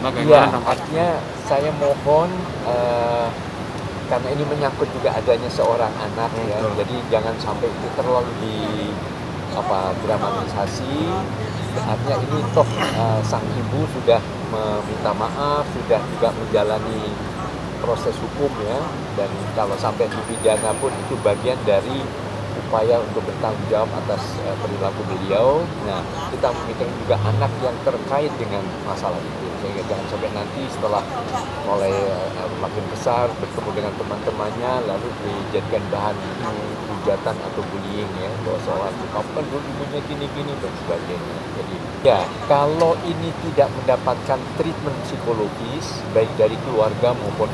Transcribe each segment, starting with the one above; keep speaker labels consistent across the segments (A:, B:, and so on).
A: Bagaimana
B: Iya,
A: nampaknya?
B: artinya saya mohon karena ini menyangkut juga adanya seorang anak ya,
A: Betul.
B: jadi jangan sampai itu terlalu dramatisasi. Artinya ini toh sang ibu sudah meminta maaf, sudah juga menjalani proses hukum ya, dan kalau sampai dipidana pun itu bagian dari upaya untuk bertanggung jawab atas perilaku beliau. Nah, kita memikirkan juga anak yang terkait dengan masalah itu, sehingga jangan sampai nanti setelah mulai makin besar bertemu dengan teman-temannya lalu dijadikan bahan hujatan atau bullying ya, bahwa seolah kamu kan dulu ibunya gini-gini dan sebagainya. Jadi ya, kalau ini tidak mendapatkan treatment psikologis baik dari keluarga maupun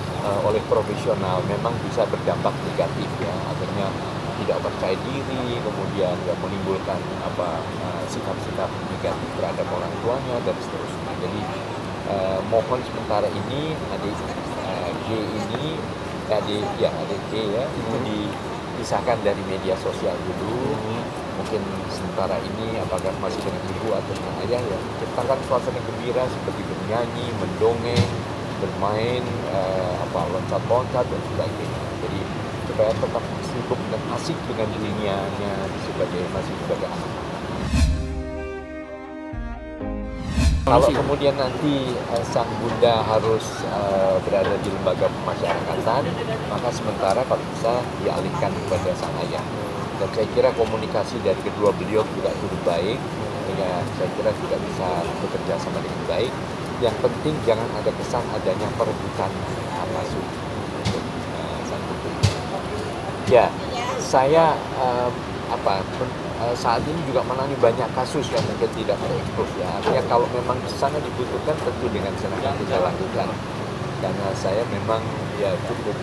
B: oleh profesional, memang bisa berdampak negatif ya, akhirnya tidak percaya diri, kemudian ya menimbulkan sikap-sikap negatif terhadap orang tuanya dan seterusnya. Jadi mohon sementara ini adik G ini, adik G ya, itu dipisahkan dari media sosial dulu. Mungkin sementara ini apakah masih dengan ibu atau dengan ayah ya, ciptakan suasana gembira seperti bernyanyi, mendongeng, bermain, loncat-loncat dan sebagainya. Jadi supaya tetap sibuk dan asik dengan dunianya masih sebagai anak. Kalau kemudian nanti sang bunda harus berada di lembaga pemasyarakatan, maka sementara kalau bisa dialihkan kepada sang ayah. Dan saya kira komunikasi dari kedua beliau juga cukup baik, sehingga saya kira juga bisa bekerja sama dengan baik. Yang penting jangan ada kesan adanya perebutan asuh untuk sang putri. Ya, saya saat ini juga menangani banyak kasus yang mungkin tidak terekspos ya. Artinya kalau memang di sana dibutuhkan tentu dengan senang hati kita lakukan. Karena saya memang ya cukup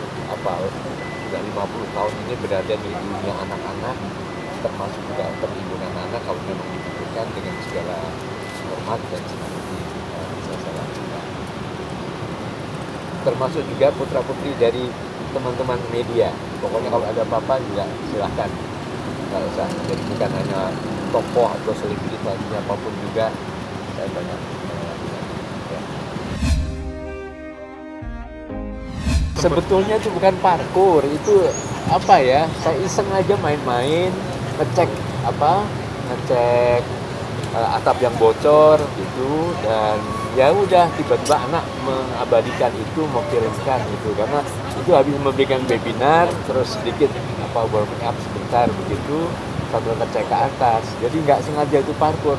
B: sudah 50 tahun ini berada di dunia anak-anak, termasuk juga perlindungan anak, kalau memang dibutuhkan dengan segala hormat dan senang hati bisa saya lakukan. Termasuk juga putra-putri dari teman-teman media. Pokoknya kalau ada apa-apa juga silahkan. Nggak usah, jadi bukan hanya tokoh atau selebriti, apapun juga saya banyak melakukan. Ya. Sebetulnya itu bukan parkur, itu saya iseng aja main-main, ngecek atap yang bocor gitu, dan ya udah tiba-tiba anak mengabadikan itu, mau kirimkan gitu, karena itu habis memberikan webinar terus sedikit warming up sebentar begitu sambil ngecek ke atas, jadi nggak sengaja itu parkur.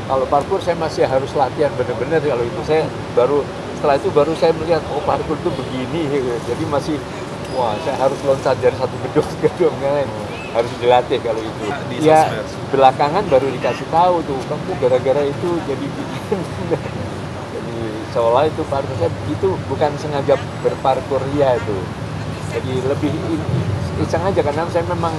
B: Kalau parkur saya masih harus latihan bener-bener, kalau itu setelah itu baru saya melihat parkur itu begini gitu. Jadi masih saya harus loncat dari satu gedung ke gedung lain, harus dilatih kalau itu. Ya belakangan baru dikasih tahu tuh, kamu gara-gara itu jadi bikin jadi seolah itu parkur. Saya itu bukan sengaja berparkur ya itu, jadi lebih iseng aja, karena saya memang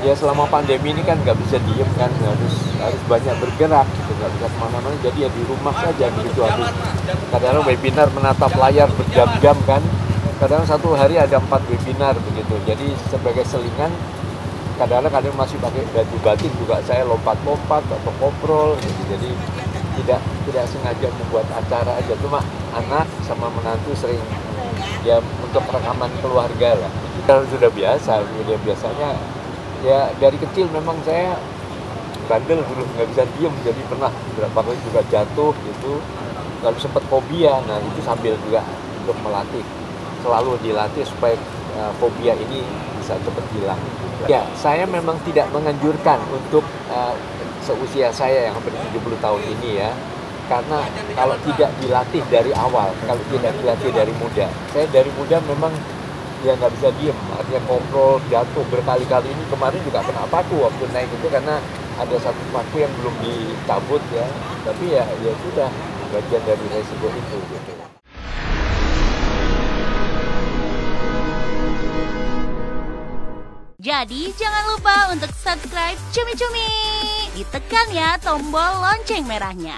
B: ya selama pandemi ini kan nggak bisa diem kan, harus banyak bergerak gitu, nggak bisa kemana-mana, jadi ya di rumah saja begitu. Habis kadang-kadang webinar menatap layar berjam-jam kan, kadang satu hari ada 4 webinar begitu, jadi sebagai selingan kadang-kadang masih pakai baju batik juga saya lompat-lompat atau koprol gitu. Jadi tidak sengaja membuat acara aja, cuma anak sama menantu sering ya untuk rekaman keluarga lah. Kita sudah biasa, biasanya ya dari kecil memang saya bandel dulu, nggak bisa diem, jadi pernah beberapa kali juga jatuh gitu, lalu sempat fobia. Nah itu sambil juga untuk melatih, selalu dilatih supaya fobia ini bisa cepat hilang. Ya, saya memang tidak menganjurkan untuk seusia saya yang hampir 70 tahun ini ya, karena kalau tidak dilatih dari awal, kalau tidak dilatih dari muda. Saya dari muda memang ya nggak bisa diem, artinya kontrol, jatuh berkali-kali. Ini kemarin juga kena paku waktu naik itu, karena ada satu paku yang belum dicabut ya, tapi ya sudah bagian dari resiko itu gitu.
C: Jadi jangan lupa untuk subscribe Cumi Cumi. Ditekan ya tombol lonceng merahnya.